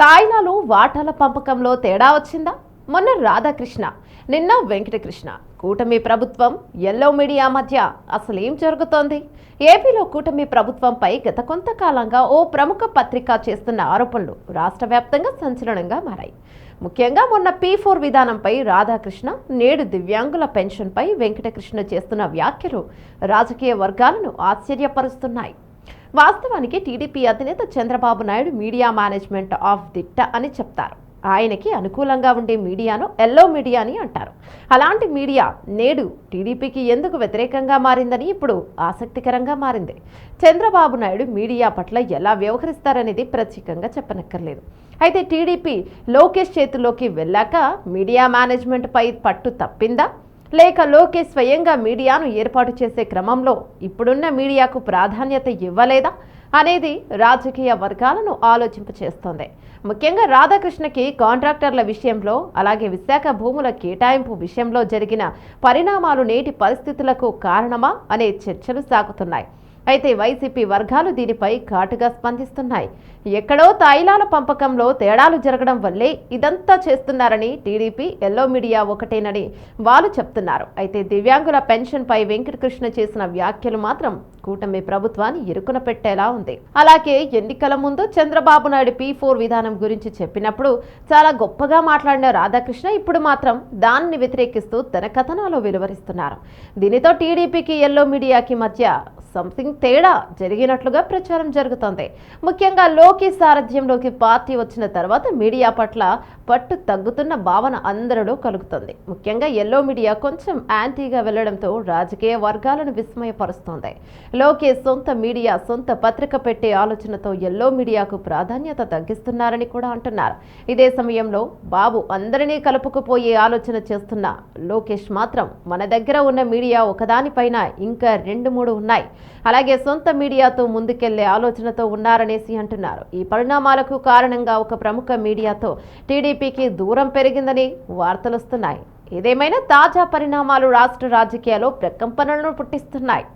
తాయిలాలు వాటాల పంపకంలో తేడా వచ్చిందా? మొన్న రాధాకృష్ణ, నిన్న వెంకటకృష్ణ. కూటమి ప్రభుత్వం ఎల్లో మీడియా మధ్య అసలేం జరుగుతోంది? ఏపీలో కూటమి ప్రభుత్వంపై గత కొంతకాలంగా ఓ ప్రముఖ పత్రిక చేస్తున్న ఆరోపణలు రాష్ట్ర వ్యాప్తంగా సంచలనంగా మారాయి. ముఖ్యంగా మొన్న P4 విధానంపై రాధాకృష్ణ, నేడు దివ్యాంగుల పెన్షన్పై వెంకటకృష్ణ చేస్తున్న వ్యాఖ్యలు రాజకీయ వర్గాలను ఆశ్చర్యపరుస్తున్నాయి. వాస్తవానికి టీడీపీ అధినేత Chandrababu Naidu media management of దిట్ట అని చెప్తారు. ఆయనకి అనుకూలంగా ఉండే మీడియాను ఎల్లో మీడియా అని అంటారు. అలాంటి మీడియా నేడు టీడీపీకి ఎందుకు వ్యతిరేకంగా మారిందని ఇప్పుడు ఆసక్తికరంగా మారింది. చంద్రబాబు నాయుడు మీడియా పట్ల ఎలా వ్యవహరిస్తారనేది ప్రత్యేకంగా చెప్పనక్కర్లేదు. అయితే టీడీపీ లోకేష్ చేతిలోకి వెళ్ళాక మీడియా మేనేజ్మెంట్ పై పట్టు తప్పిందా, లేక లోకేష్ స్వయంగా మీడియాను ఏర్పాటు చేసే క్రమంలో ఇప్పుడున్న మీడియాకు ప్రాధాన్యత ఇవ్వలేదా అనేది రాజకీయ వర్గాలను ఆలోచింపచేస్తోంది. ముఖ్యంగా రాధాకృష్ణకి కాంట్రాక్టర్ల విషయంలో, అలాగే విశాఖ భూముల కేటాయింపు విషయంలో జరిగిన పరిణామాలు నేటి పరిస్థితులకు కారణమా అనే చర్చలు సాగుతున్నాయి. అయితే వైసీపీ వర్గాలు దీనిపై ఘాటుగా స్పందిస్తున్నాయి. ఎక్కడో తాయిలాల పంపకంలో తేడాలు జరగడం వల్లే ఇదంతా చేస్తున్నారని, టీడీపీ ఎల్లో మీడియా ఒకటేనని వాళ్ళు చెప్తున్నారు. అయితే దివ్యాంగుల పెన్షన్పై వెంకటకృష్ణ చేసిన వ్యాఖ్యలు మాత్రం కూటమి ప్రభుత్వాన్ని ఇరుకున పెట్టేలా ఉంది. అలాగే ఎన్నికల ముందు చంద్రబాబు నాయుడు P4 విధానం గురించి చెప్పినప్పుడు చాలా గొప్పగా మాట్లాడిన రాధాకృష్ణ ఇప్పుడు మాత్రం దానిని వ్యతిరేకిస్తూ తన కథనాలు వెలువరిస్తున్నారు. దీనితో టీడీపీకి ఎల్లో మీడియాకి మధ్య సంథింగ్ తేడా జరిగినట్లుగా ప్రచారం జరుగుతోంది. ముఖ్యంగా లోకేష్ సారథ్యంలోకి పార్టీ వచ్చిన తర్వాత మీడియా పట్ల పట్టు తగ్గుతున్న భావన అందరిలో కలుగుతుంది. ముఖ్యంగా ఎల్లో మీడియా కొంచెం యాంటీగా వెళ్లడంతో రాజకీయ వర్గాలను విస్మయపరుస్తోంది. లోకేష్ సొంత మీడియా, సొంత పత్రిక పెట్టే ఆలోచనతో ఎల్లో మీడియాకు ప్రాధాన్యత తగ్గిస్తున్నారని కూడా అంటున్నారు. ఇదే సమయంలో బాబు అందరినీ కలుపుకుపోయే ఆలోచన చేస్తున్న లోకేష్ మాత్రం మన దగ్గర ఉన్న మీడియా ఒకదానిపైన ఇంకా 2-3 ఉన్నాయి, అలాగే సొంత మీడియాతో ముందుకెళ్లే ఆలోచనతో ఉన్నారనేసి అంటున్నారు. ఈ పరిణామాలకు కారణంగా ఒక ప్రముఖ మీడియాతో టీడీపీకి దూరం పెరిగిందని వార్తలొస్తున్నాయి. ఏదేమైనా తాజా పరిణామాలు రాష్ట్ర రాజకీయాల్లో ప్రకంపనలను పుట్టిస్తున్నాయి.